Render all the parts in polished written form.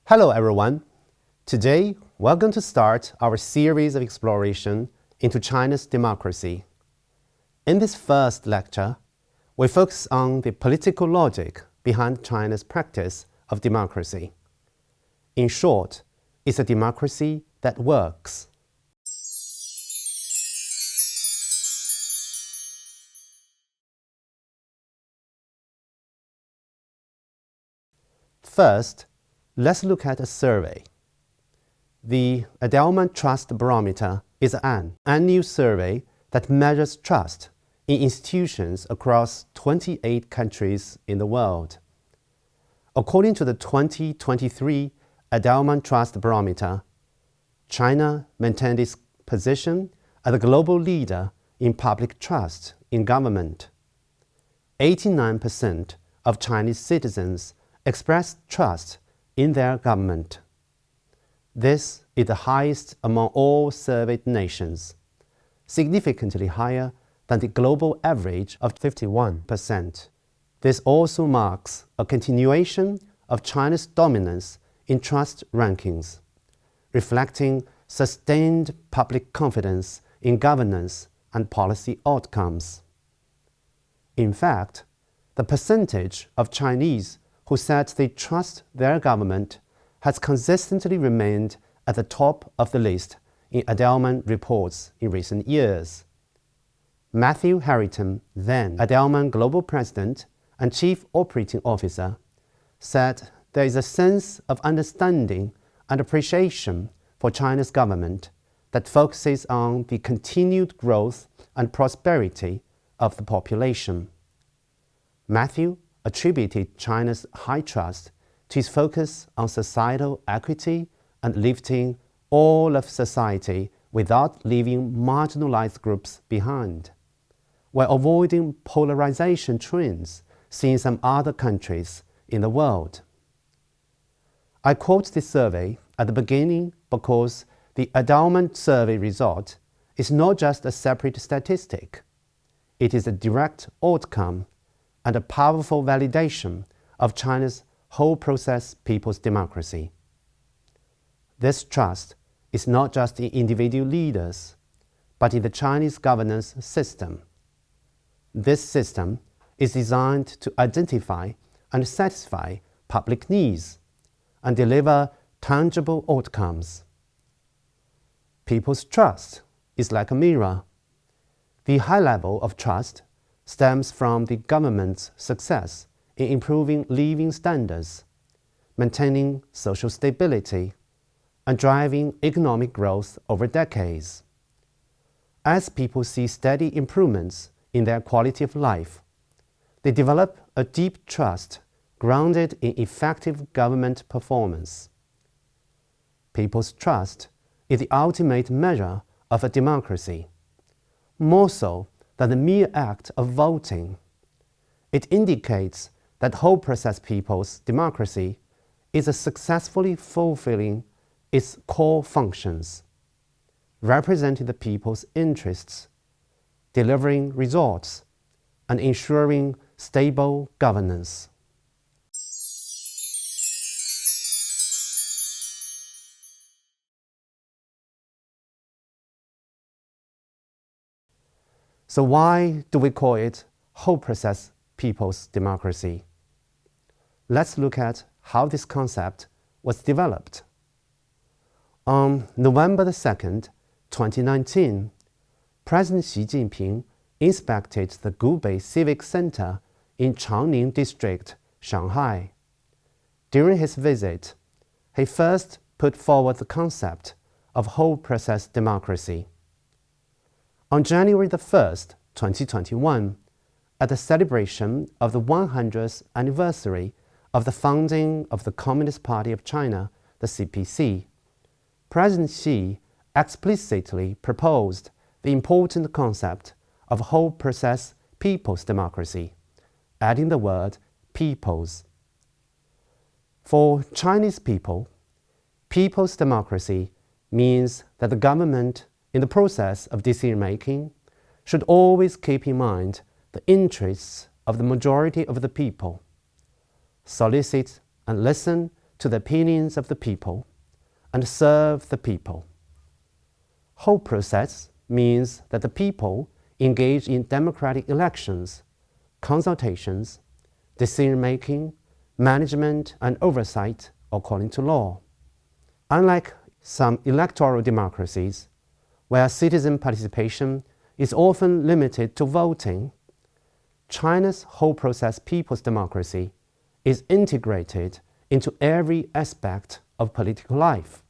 Hello everyone. Today, we're going to start our series of exploration into China's democracy. In this first lecture, we focus on the political logic behind China's practice of democracy. In short, it's a democracy that works. First, let's look at a survey. The Edelman Trust Barometer is an annual survey that measures trust in institutions across 28 countries in the world. According to the 2023 Edelman Trust Barometer, China maintained its position as a global leader in public trust in government. 89% of Chinese citizens expressed trust in their government. This is the highest among all surveyed nations, significantly higher than the global average of 51%. This also marks a continuation of China's dominance in trust rankings, reflecting sustained public confidence in governance and policy outcomes. In fact, the percentage of Chinese who said they trust their government has consistently remained at the top of the list in Edelman reports in recent years. Matthew Harrington, then Edelman Global President and Chief Operating Officer, said there is a sense of understanding and appreciation for China's government that focuses on the continued growth and prosperity of the population. Matthew attributed China's high trust to its focus on societal equity and lifting all of society without leaving marginalized groups behind, while avoiding polarization trends seen in some other countries in the world. I quote this survey at the beginning because the Edelman survey result is not just a separate statistic. It is a direct outcome and a powerful validation of China's whole process people's democracy. This trust is not just in individual leaders, but in the Chinese governance system. This system is designed to identify and satisfy public needs and deliver tangible outcomes. People's trust is like a mirror. The high level of trust stems from the government's success in improving living standards, maintaining social stability, and driving economic growth over decades. As people see steady improvements in their quality of life, they develop a deep trust grounded in effective government performance. People's trust is the ultimate measure of a democracy, more so than the mere act of voting. It indicates that whole process people's democracy is successfully fulfilling its core functions, representing the people's interests, delivering results, and ensuring stable governance. So why do we call it whole process people's democracy? Let's look at how this concept was developed. On November 2nd, 2019, President Xi Jinping inspected the Gubei Civic Center in Changning District, Shanghai. During his visit, he first put forward the concept of whole process democracy. On January 1st, 2021, at the celebration of the 100th anniversary of the founding of the Communist Party of China, the CPC, President Xi explicitly proposed the important concept of whole process people's democracy, adding the word people's. For Chinese people, people's democracy means that the government in the process of decision-making should always keep in mind the interests of the majority of the people, solicit and listen to the opinions of the people and serve the people. Whole process means that the people engage in democratic elections, consultations, decision-making, management, and oversight according to law. Unlike some electoral democracies, where citizen participation is often limited to voting, China's whole process people's democracy is integrated into every aspect of political life.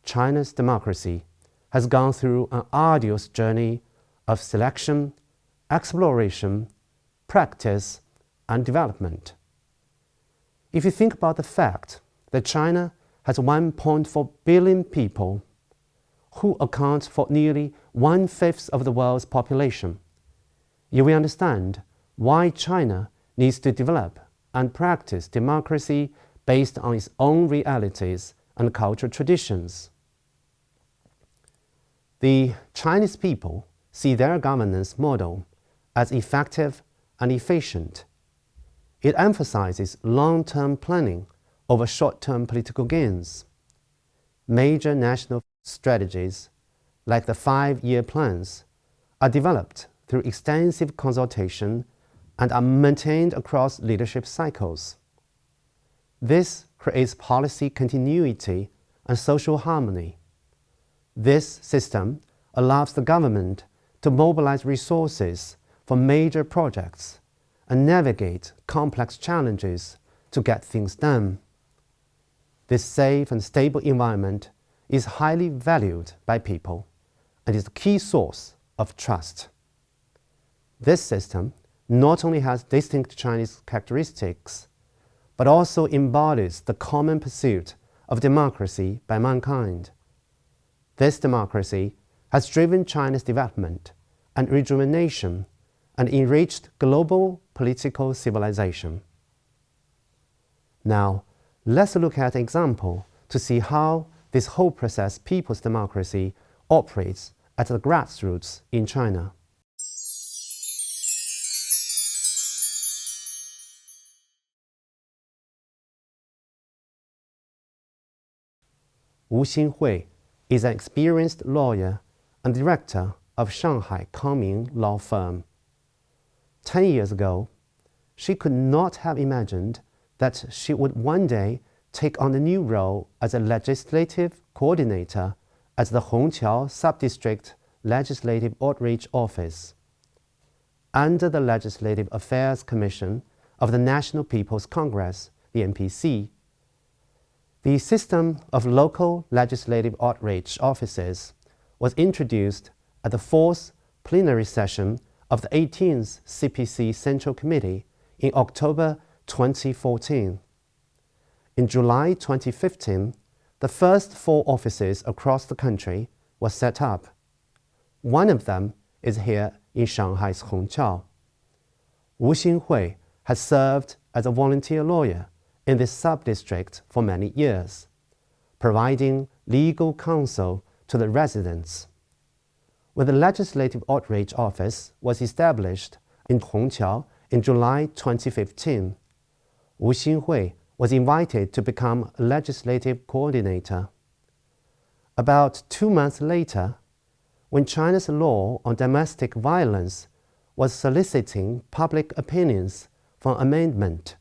China's democracy has gone through an arduous journey of selection, exploration, practice, and development. If you think about the fact that China has 1.4 billion people who account for nearly 1/5 of the world's population, you will understand why China needs to develop and practice democracy based on its own realities and cultural traditions. The Chinese people see their governance model as effective and efficient. It emphasizes long-term planning over short-term political gains. Major national strategies, like the 5-year plans, are developed through extensive consultation and are maintained across leadership cycles. This creates policy continuity and social harmony. This system allows the government to mobilize resources for major projects and navigate complex challenges to get things done. This safe and stable environment is highly valued by people and is a key source of trust. This system not only has distinct Chinese characteristics, but also embodies the common pursuit of democracy by mankind. This democracy has driven China's development and rejuvenation and enriched global political civilization. Now, let's look at an example to see how this whole process people's democracy operates at the grassroots in China. Wu Xinhui is an experienced lawyer and director of Shanghai Kangming law firm. 10 years ago, she could not have imagined that she would one day take on the new role as a legislative coordinator at the Hongqiao Subdistrict Legislative Outreach Office. Under the Legislative Affairs Commission of the National People's Congress, the NPC, the system of local legislative outreach offices was introduced at the 4th plenary session of the 18th CPC Central Committee in October 2014. In July 2015, the first 4 offices across the country were set up. One of them is here in Shanghai's Hongqiao. Wu Xinhui has served as a volunteer lawyer in this sub-district for many years, providing legal counsel to the residents. When the Legislative Outreach Office was established in Hongqiao in July 2015, Wu Xinhui was invited to become a legislative coordinator. About 2 months later, when China's law on domestic violence was soliciting public opinions for amendment,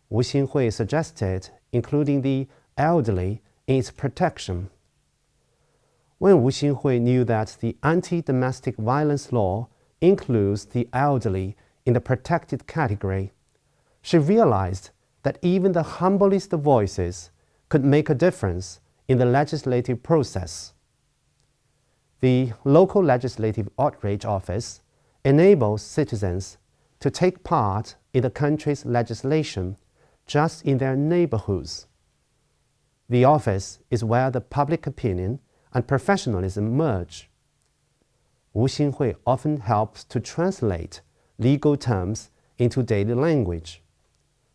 Wu Xinhui suggested including the elderly in its protection. When Wu Xinhui knew that the anti-domestic violence law includes the elderly in the protected category, she realized that even the humblest voices could make a difference in the legislative process. The local legislative outreach office enables citizens to take part in the country's legislation just in their neighborhoods. The office is where the public opinion and professionalism merge. Wu Xinhui often helps to translate legal terms into daily language.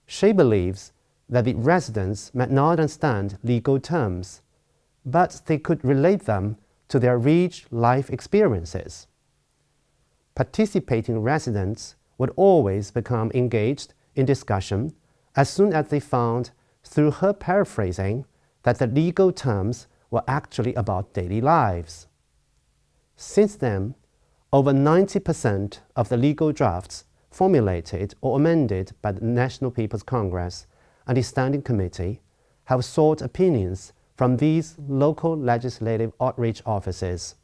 She believes that the residents might not understand legal terms, but they could relate them to their rich life experiences. Participating residents would always become engaged in discussion as soon as they found through her paraphrasing that the legal terms were actually about daily lives. Since then, over 90% of the legal drafts formulated or amended by the National People's Congress and the Standing Committee have sought opinions from these local legislative outreach offices,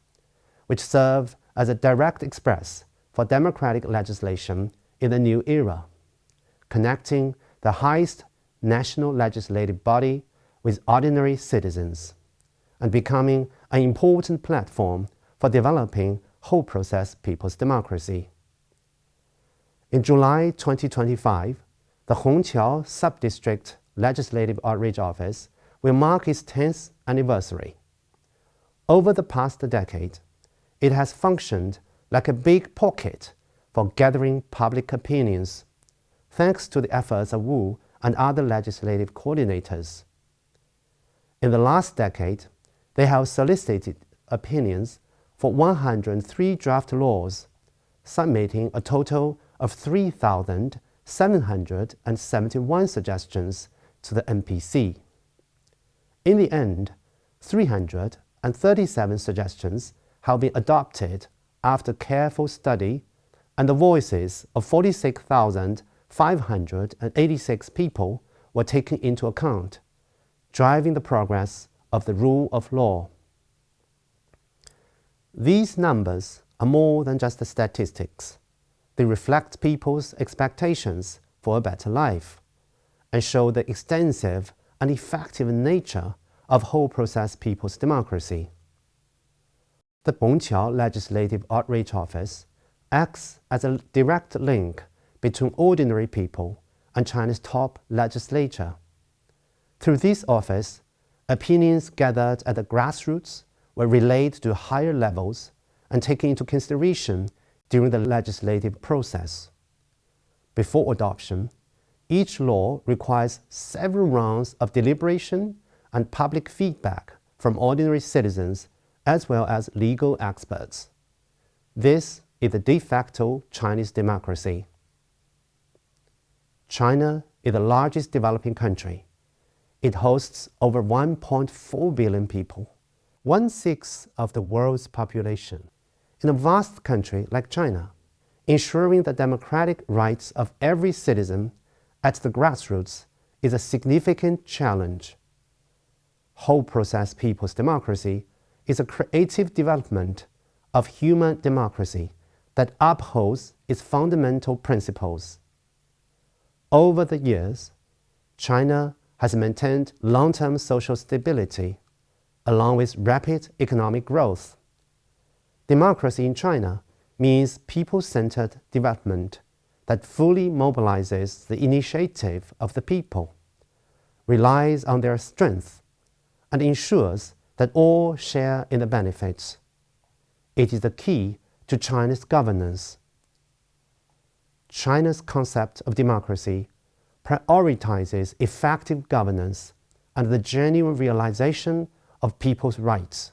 which serve as a direct express for democratic legislation in the new era, connecting the highest national legislative body with ordinary citizens, and becoming an important platform for developing whole process people's democracy. In July 2025, the Hongqiao Sub-District Legislative Outreach Office will mark its 10th anniversary. Over the past decade, it has functioned like a big pocket for gathering public opinions, thanks to the efforts of Wu and other legislative coordinators. In the last decade, they have solicited opinions for 103 draft laws, submitting a total of 3,771 suggestions to the NPC. In the end, 337 suggestions have been adopted after careful study, and the voices of 46,586 people were taken into account, driving the progress of the rule of law. These numbers are more than just statistics. They reflect people's expectations for a better life and show the extensive and effective nature of whole process people's democracy. The Hongqiao Legislative Outreach Office acts as a direct link between ordinary people and China's top legislature. Through this office, opinions gathered at the grassroots were relayed to higher levels and taken into consideration during the legislative process. Before adoption, each law requires several rounds of deliberation and public feedback from ordinary citizens as well as legal experts. This is the de facto Chinese democracy. China is the largest developing country. It hosts over 1.4 billion people, 1/6 of the world's population. In a vast country like China, ensuring the democratic rights of every citizen at the grassroots is a significant challenge. Whole process people's democracy is a creative development of human democracy that upholds its fundamental principles. Over the years, China has maintained long-term social stability, along with rapid economic growth. Democracy in China means people-centered development that fully mobilizes the initiative of the people, relies on their strength, and ensures that all share in the benefits. It is the key to China's governance. China's concept of democracy prioritizes effective governance and the genuine realization of people's rights.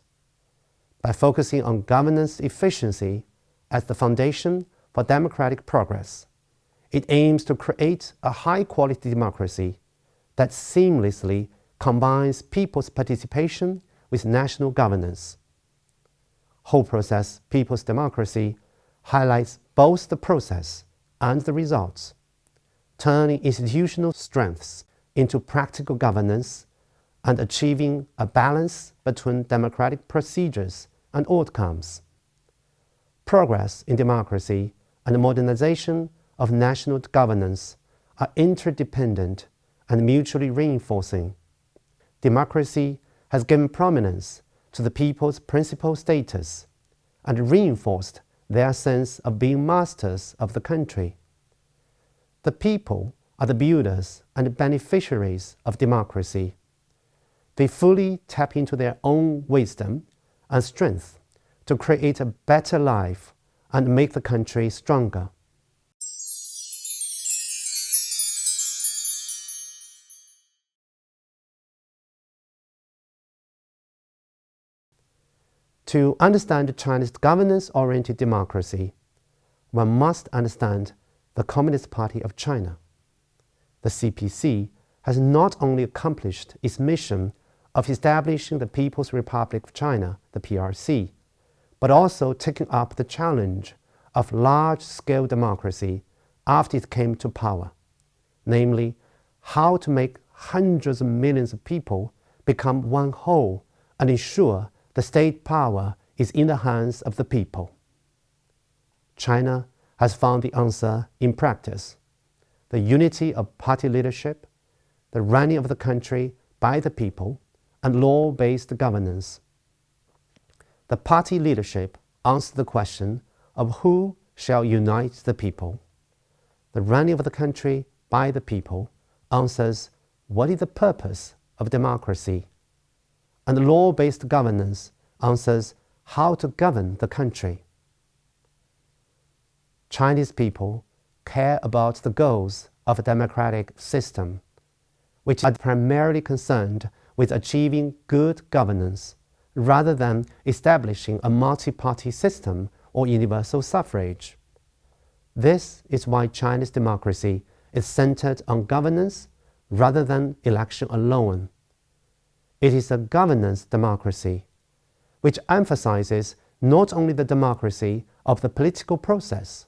By focusing on governance efficiency as the foundation for democratic progress, it aims to create a high-quality democracy that seamlessly combines people's participation with national governance. Whole process people's democracy highlights both the process and the results, turning institutional strengths into practical governance and achieving a balance between democratic procedures and outcomes. Progress in democracy and the modernization of national governance are interdependent and mutually reinforcing. Democracy has given prominence to the people's principal status and reinforced their sense of being masters of the country. The people are the builders and beneficiaries of democracy. They fully tap into their own wisdom and strength to create a better life and make the country stronger. To understand China's governance-oriented democracy, one must understand the Communist Party of China. The CPC has not only accomplished its mission of establishing the People's Republic of China, the PRC, but also taken up the challenge of large-scale democracy after it came to power, namely, how to make hundreds of millions of people become one whole and ensure the state power is in the hands of the people. China has found the answer in practice: the unity of party leadership, the running of the country by the people, and law-based governance. The party leadership answers the question of who shall unite the people. The running of the country by the people answers what is the purpose of democracy. And the law-based governance answers how to govern the country. Chinese people care about the goals of a democratic system, which are primarily concerned with achieving good governance rather than establishing a multi-party system or universal suffrage. This is why China's democracy is centered on governance rather than election alone. It is a governance democracy, which emphasizes not only the democracy of the political process,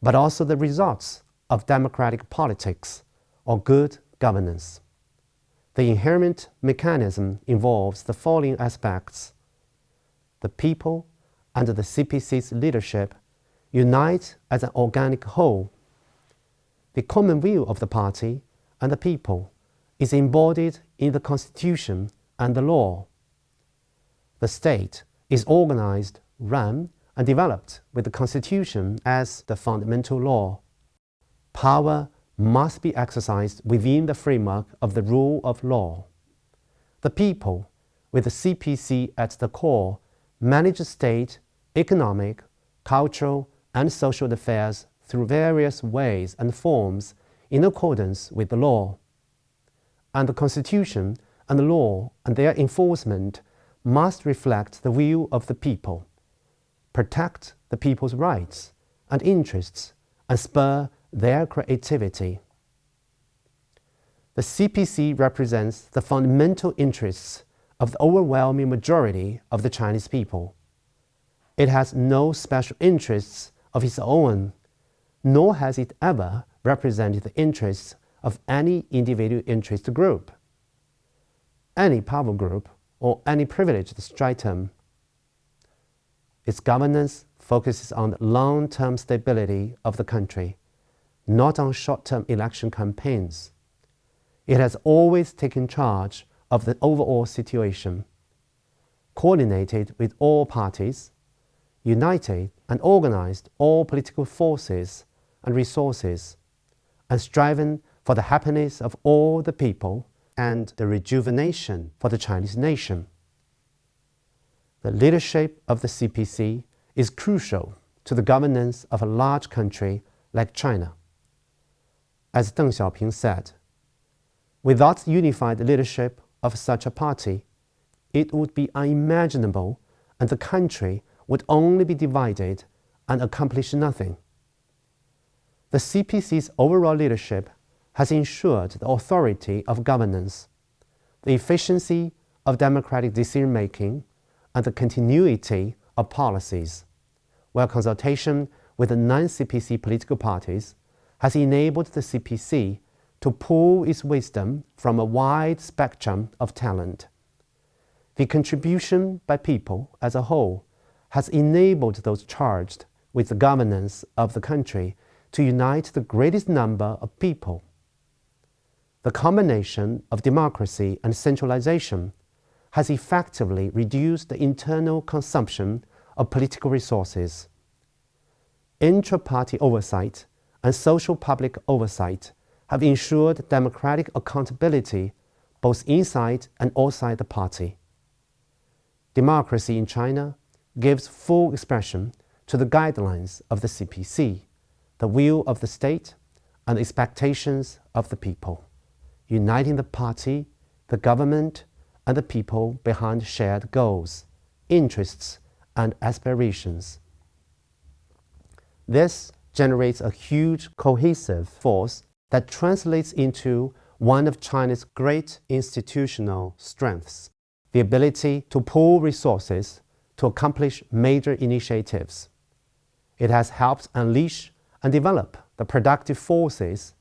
but also the results of democratic politics or good governance. The inherent mechanism involves the following aspects. The people under the CPC's leadership unite as an organic whole. The common will of the party and the people is embodied in the constitution and the law. The state is organized, run, and developed with the constitution as the fundamental law. Power must be exercised within the framework of the rule of law. The people, with the CPC at the core, manage state, economic, cultural, and social affairs through various ways and forms in accordance with the law. And the constitution and the law and their enforcement must reflect the will of the people, protect the people's rights and interests, and spur their creativity. The CPC represents the fundamental interests of the overwhelming majority of the Chinese people. It has no special interests of its own, nor has it ever represented the interests of any individual interest group, any power group, or any privileged stratum. Its governance focuses on the long-term stability of the country, not on short-term election campaigns. It has always taken charge of the overall situation, coordinated with all parties, united and organized all political forces and resources, and striven for the happiness of all the people and the rejuvenation for the Chinese nation. The leadership of the CPC is crucial to the governance of a large country like China. As Deng Xiaoping said, without the unified leadership of such a party, it would be unimaginable and the country would only be divided and accomplish nothing. The CPC's overall leadership has ensured the authority of governance, the efficiency of democratic decision-making, and the continuity of policies, while consultation with the non-CPC political parties has enabled the CPC to pool its wisdom from a wide spectrum of talent. The contribution by people as a whole has enabled those charged with the governance of the country to unite the greatest number of people. The combination of democracy and centralization has effectively reduced the internal consumption of political resources. Intra-party oversight and social public oversight have ensured democratic accountability both inside and outside the party. Democracy in China gives full expression to the guidelines of the CPC, the will of the state, and the expectations of the people, uniting the party, the government, and the people behind shared goals, interests, and aspirations. This generates a huge cohesive force that translates into one of China's great institutional strengths, the ability to pool resources to accomplish major initiatives. It has helped unleash and develop the productive forces,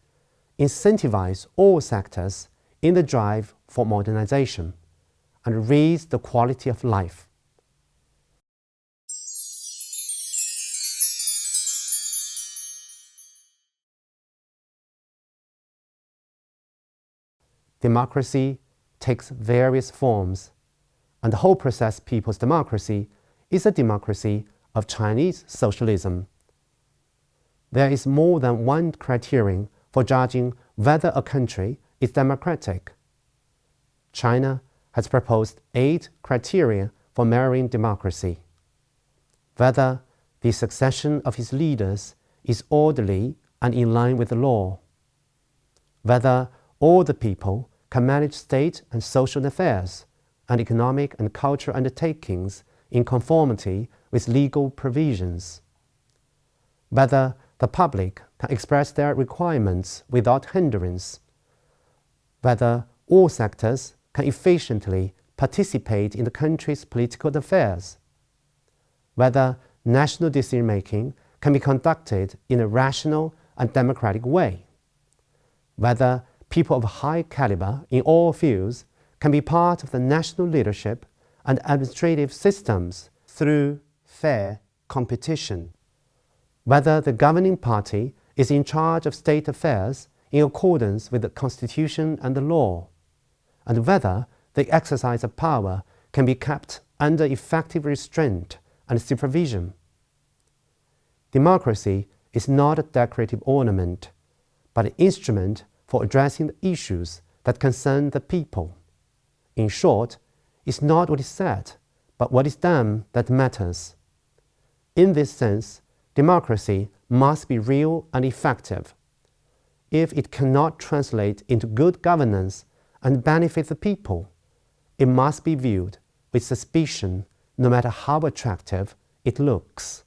incentivize all sectors in the drive for modernization, and raise the quality of life. Democracy takes various forms, and the whole process People's Democracy is a democracy of Chinese socialism. There is more than one criterion for judging whether a country is democratic. China has proposed 8 criteria for measuring democracy: whether the succession of its leaders is orderly and in line with the law, whether all the people can manage state and social affairs and economic and cultural undertakings in conformity with legal provisions, whether the public can express their requirements without hindrance, whether all sectors can efficiently participate in the country's political affairs, whether national decision-making can be conducted in a rational and democratic way, whether people of high caliber in all fields can be part of the national leadership and administrative systems through fair competition, whether the governing party is in charge of state affairs in accordance with the Constitution and the law, and whether the exercise of power can be kept under effective restraint and supervision. Democracy is not a decorative ornament, but an instrument for addressing the issues that concern the people. In short, it's not what is said, but what is done that matters. In this sense, democracy must be real and effective. If it cannot translate into good governance and benefit the people, it must be viewed with suspicion, no matter how attractive it looks.